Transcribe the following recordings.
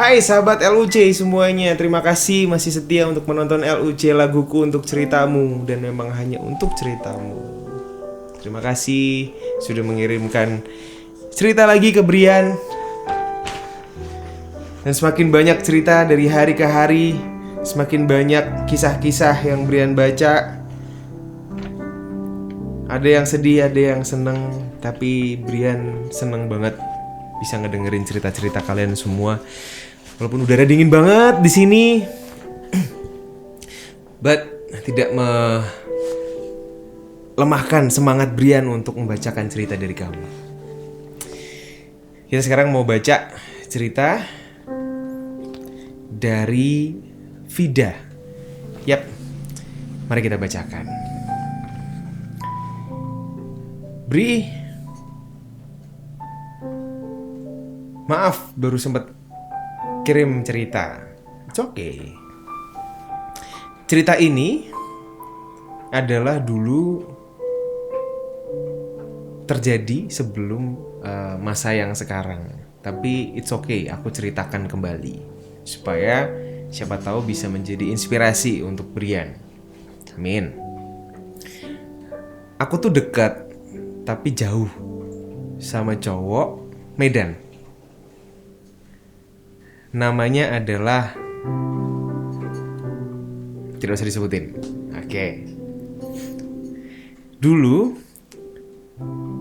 Hai sahabat LUC semuanya, terima kasih masih setia untuk menonton LUC Laguku Untuk Ceritamu. Dan memang hanya untuk ceritamu. Terima kasih sudah mengirimkan cerita lagi ke Brian. Dan semakin banyak cerita dari hari ke hari, semakin banyak kisah-kisah yang Brian baca. Ada yang sedih, ada yang seneng. Tapi Brian seneng banget bisa ngedengerin cerita-cerita kalian semua. Walaupun udara dingin banget di sini, but tidak melemahkan semangat Brian untuk membacakan cerita dari kamu. Kita sekarang mau baca cerita dari Vida. Yap, mari kita bacakan. Bri, maaf baru sempat kirim cerita. It's okay. Cerita ini adalah dulu terjadi sebelum masa yang sekarang. Tapi it's okay, aku ceritakan kembali supaya siapa tahu bisa menjadi inspirasi untuk Brian. Amin. Aku tuh dekat tapi jauh sama cowok Medan. Namanya adalah, tidak usah disebutin. Oke. Dulu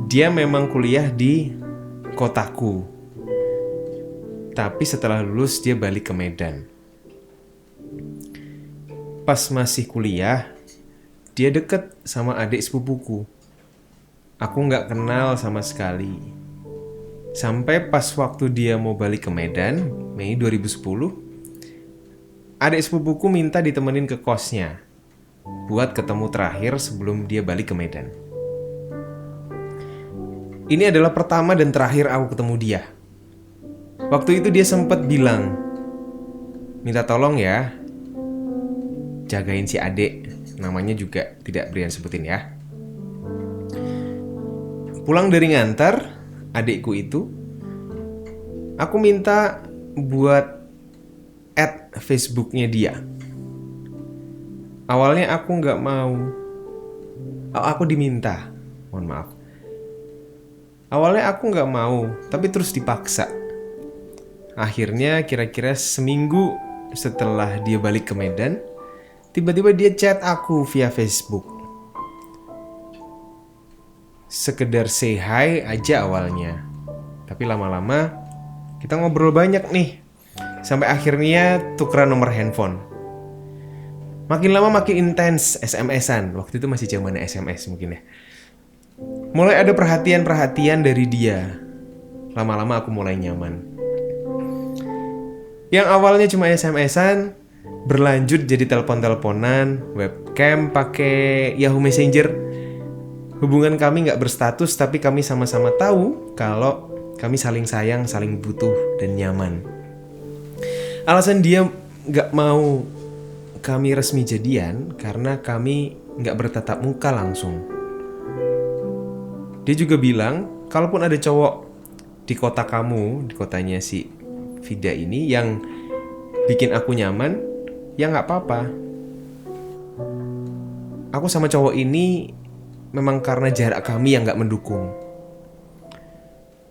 dia memang kuliah di kotaku, tapi setelah lulus dia balik ke Medan. Pas masih kuliah, dia deket sama adik sepupuku. Aku gak kenal sama sekali. Sampai pas waktu dia mau balik ke Medan, Mei 2010, adik sepupuku minta ditemenin ke kosnya buat ketemu terakhir sebelum dia balik ke Medan. Ini adalah pertama dan terakhir aku ketemu dia. Waktu itu dia sempat bilang, minta tolong ya, jagain si adik. Namanya juga tidak Brian sebutin ya. Pulang dari ngantar adikku itu, aku minta buat add Facebooknya dia. Awalnya aku gak mau. Aku diminta. Mohon maaf. Awalnya aku gak mau, tapi terus dipaksa. Akhirnya kira-kira seminggu setelah dia balik ke Medan, tiba-tiba dia chat aku via Facebook. Sekedar say hi aja awalnya. Tapi lama-lama kita ngobrol banyak nih. Sampai akhirnya tukeran nomor handphone. Makin lama makin intens SMS-an. Waktu itu masih zamannya SMS mungkin ya. Mulai ada perhatian-perhatian dari dia. Lama-lama aku mulai nyaman. Yang awalnya cuma SMS-an berlanjut jadi telepon-teleponan, webcam pakai Yahoo Messenger. Hubungan kami gak berstatus, tapi kami sama-sama tahu kalau kami saling sayang, saling butuh, dan nyaman. Alasan dia gak mau kami resmi jadian karena kami gak bertatap muka langsung. Dia juga bilang, kalaupun ada cowok di kota kamu, di kotanya si Vida ini, yang bikin aku nyaman, ya gak apa-apa. Aku sama cowok ini memang karena jarak kami yang gak mendukung.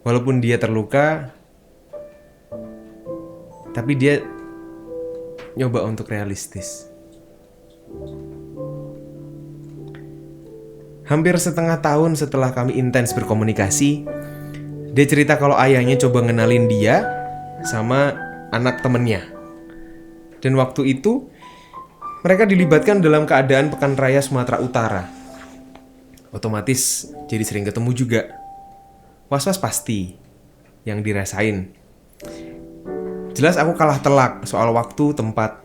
Walaupun dia terluka, tapi dia nyoba untuk realistis. Hampir setengah tahun setelah kami intens berkomunikasi, dia cerita kalau ayahnya coba ngenalin dia sama anak temennya. Dan waktu itu mereka dilibatkan dalam keadaan Pekan Raya Sumatera Utara. Otomatis jadi sering ketemu juga. Was-was pasti yang dirasain. Jelas aku kalah telak soal waktu, tempat.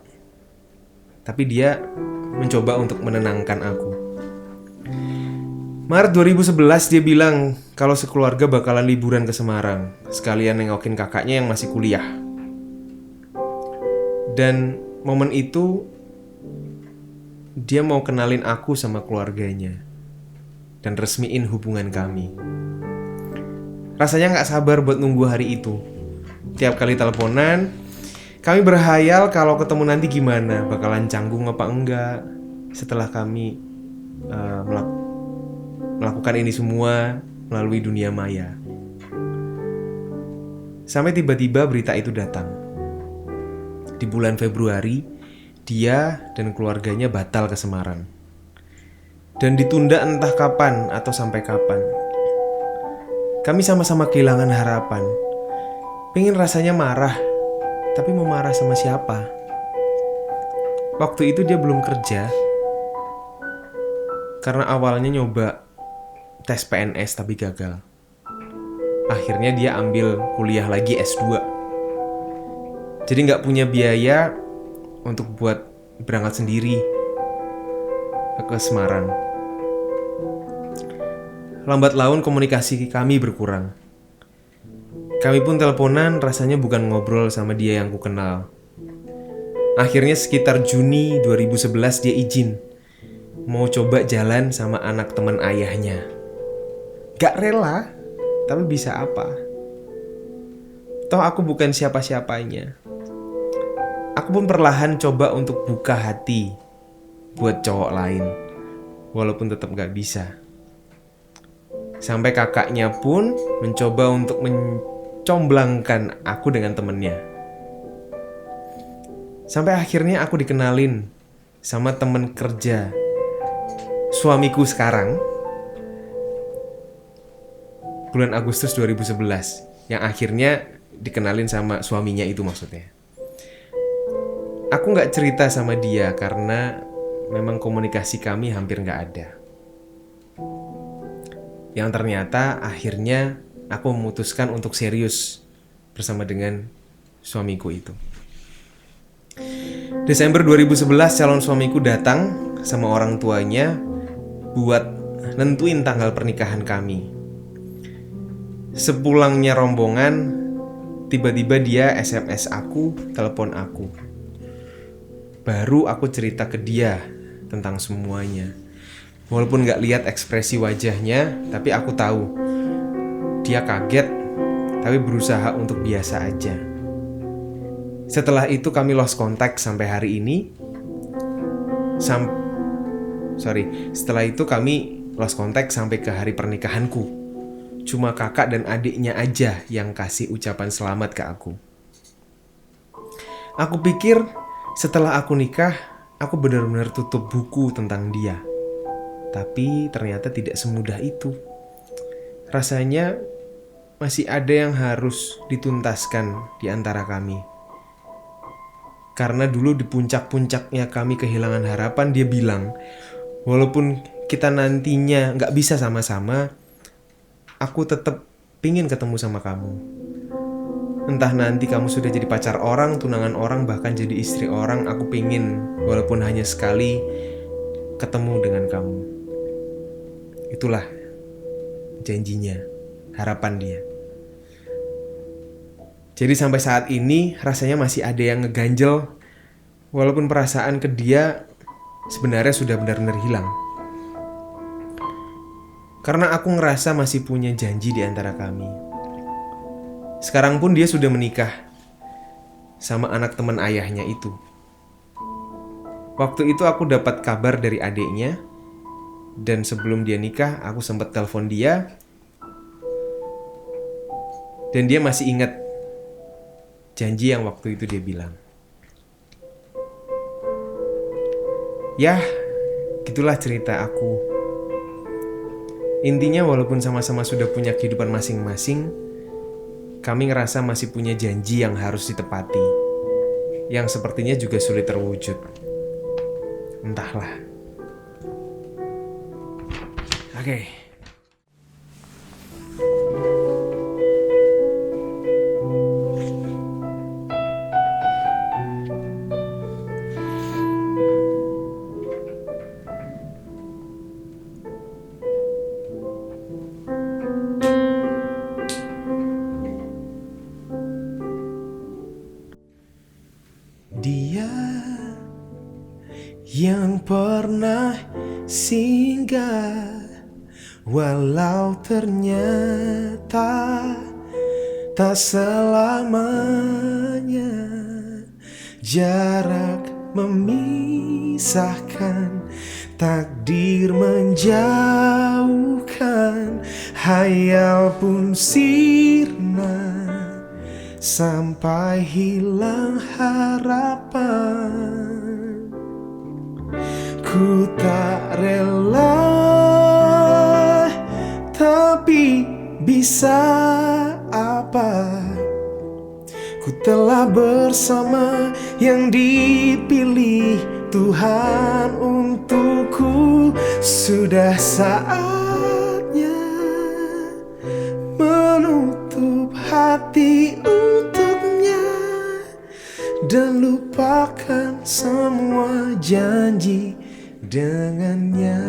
Tapi dia mencoba untuk menenangkan aku. Maret 2011 dia bilang kalau sekeluarga bakalan liburan ke Semarang, sekalian nengokin kakaknya yang masih kuliah. Dan momen itu dia mau kenalin aku sama keluarganya dan resmiin hubungan kami. Rasanya gak sabar buat nunggu hari itu. Tiap kali teleponan, Kami berhayal kalau ketemu nanti gimana, bakalan canggung apa enggak setelah kami melakukan ini semua melalui dunia maya. Sampai tiba-tiba berita itu datang. Di bulan Februari, dia dan keluarganya batal ke Semarang. Dan ditunda entah kapan atau sampai kapan. Kami sama-sama kehilangan harapan. Pengen rasanya marah, tapi mau marah sama siapa? Waktu itu dia belum kerja, karena awalnya nyoba tes PNS tapi gagal. Akhirnya dia ambil kuliah lagi S2. Jadi gak punya biaya untuk buat berangkat sendiri ke Semarang. Lambat laun komunikasi kami berkurang. Kami pun teleponan, rasanya bukan ngobrol sama dia yang ku kenal. Akhirnya sekitar Juni 2011 dia izin mau coba jalan sama anak teman ayahnya. Gak rela, tapi bisa apa? Toh aku bukan siapa-siapanya. Aku pun perlahan coba untuk buka hati buat cowok lain, walaupun tetap gak bisa. Sampai kakaknya pun mencoba untuk mencomblangkan aku dengan temennya. Sampai akhirnya aku dikenalin sama temen kerja suamiku sekarang bulan Agustus 2011, yang akhirnya dikenalin sama suaminya itu maksudnya. Aku gak cerita sama dia karena memang komunikasi kami hampir gak ada. Yang ternyata akhirnya aku memutuskan untuk serius bersama dengan suamiku itu. Desember 2011 calon suamiku datang sama orang tuanya buat nentuin tanggal pernikahan kami. Sepulangnya rombongan, tiba-tiba dia SMS aku, telepon aku. Baru aku cerita ke dia tentang semuanya. Walaupun gak lihat ekspresi wajahnya, tapi aku tahu dia kaget, tapi berusaha untuk biasa aja. Setelah itu kami lost contact sampai hari ini. Setelah itu kami lost contact sampai ke hari pernikahanku. Cuma kakak dan adiknya aja yang kasih ucapan selamat ke aku. Aku pikir setelah aku nikah, aku benar-benar tutup buku tentang dia. Tapi ternyata tidak semudah itu. Rasanya masih ada yang harus dituntaskan di antara kami. Karena dulu di puncak-puncaknya kami kehilangan harapan, dia bilang, walaupun kita nantinya gak bisa sama-sama, aku tetap pingin ketemu sama kamu. Entah nanti kamu sudah jadi pacar orang, tunangan orang, bahkan jadi istri orang, aku pingin walaupun hanya sekali ketemu dengan kamu. Itulah janjinya, harapan dia. Jadi sampai saat ini rasanya masih ada yang ngeganjel, walaupun perasaan ke dia sebenarnya sudah benar-benar hilang. Karena aku ngerasa masih punya janji di antara kami. Sekarang pun dia sudah menikah sama anak teman ayahnya itu. Waktu itu aku dapat kabar dari adiknya, dan sebelum dia nikah aku sempat telepon dia, dan dia masih ingat janji yang waktu itu dia bilang. Ya, gitulah cerita aku. Intinya walaupun sama-sama sudah punya kehidupan masing-masing, kami ngerasa masih punya janji yang harus ditepati, yang sepertinya juga sulit terwujud. Entahlah. Oke. Dia yang pernah singgah, walau ternyata tak selamanya. jarak memisahkan, takdir menjauhkan, hayal pun sirna sampai hilang harapan. Ku tak rela, tapi bisa apa? Ku telah bersama yang dipilih Tuhan untukku. Sudah saatnya menutup hati untuknya dan lupakan semua janji dengannya.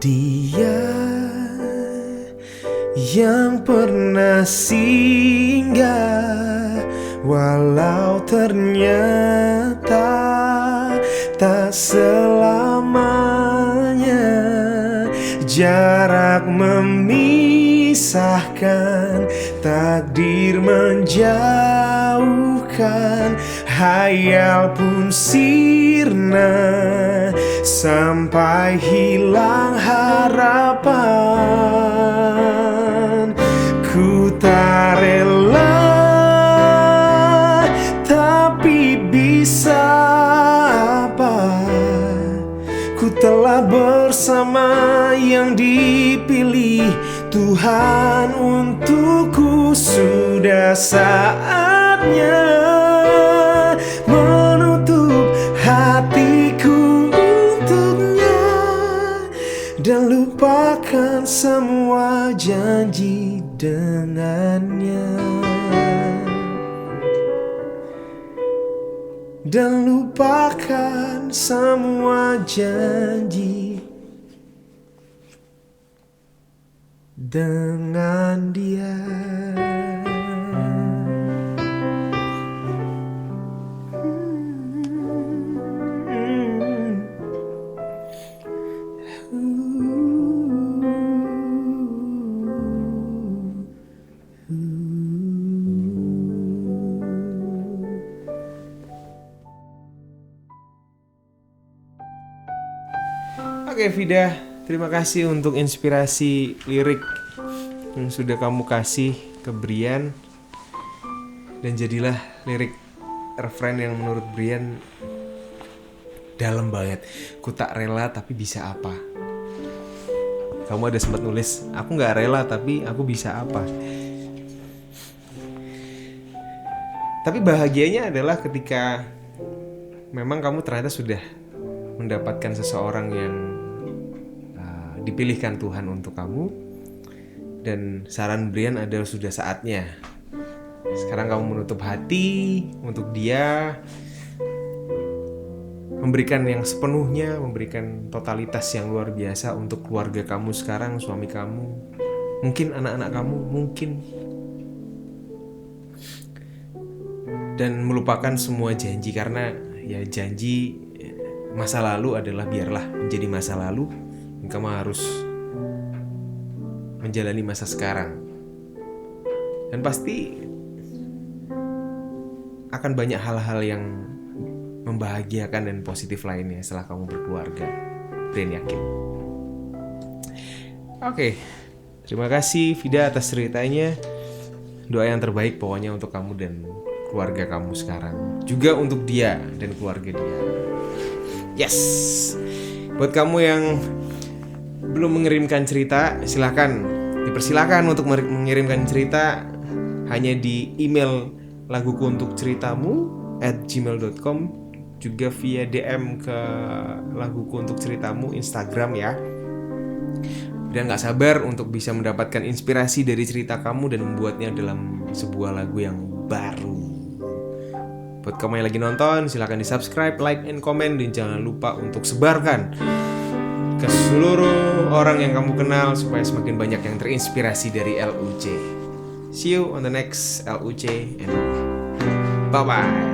Dia yang pernah singgah, walau ternyata tak selamanya. Jarak memisahkan, takdir menjauhkan, hayal pun sirna sampai hilang harapan. Ku tak rela, tapi bisa apa? Ku telah bersama yang dipilih Tuhan untukku. Sudah saatnya menutup hatiku untuknya dan lupakan semua janji dengannya. Dan lupakan semua janji dengan dia. Oke Vida, terima kasih untuk inspirasi lirik yang sudah kamu kasih ke Brian. Dan jadilah lirik refrain yang menurut Brian dalam banget. Ku tak rela tapi bisa apa? Kamu ada sempat nulis, aku gak rela tapi aku bisa apa? Tapi bahagianya adalah ketika memang kamu ternyata sudah mendapatkan seseorang yang dipilihkan Tuhan untuk kamu. Dan saran Brian adalah sudah saatnya sekarang kamu menutup hati untuk dia, memberikan yang sepenuhnya, memberikan totalitas yang luar biasa untuk keluarga kamu sekarang, suami kamu, mungkin anak-anak kamu, mungkin. Dan melupakan semua janji, karena ya janji masa lalu adalah biarlah menjadi masa lalu. Kamu harus menjalani masa sekarang. Dan pasti akan banyak hal-hal yang membahagiakan dan positif lainnya setelah kamu berkeluarga. Brian yakin. Oke, terima kasih Vida atas ceritanya. Doa yang terbaik pokoknya untuk kamu dan keluarga kamu sekarang. Juga untuk dia dan keluarga dia. Yes. Buat kamu yang belum mengirimkan cerita, dipersilakan untuk mengirimkan cerita hanya di email laguku untuk ceritamu @gmail.com, juga via DM ke laguku untuk ceritamu Instagram ya. Dan gak sabar untuk bisa mendapatkan inspirasi dari cerita kamu dan membuatnya dalam sebuah lagu yang baru. Buat kamu yang lagi nonton, silakan di subscribe, like, and comment. Dan jangan lupa untuk sebarkan ke seluruh orang yang kamu kenal supaya semakin banyak yang terinspirasi dari LUC. See you on the next LUC and bye-bye.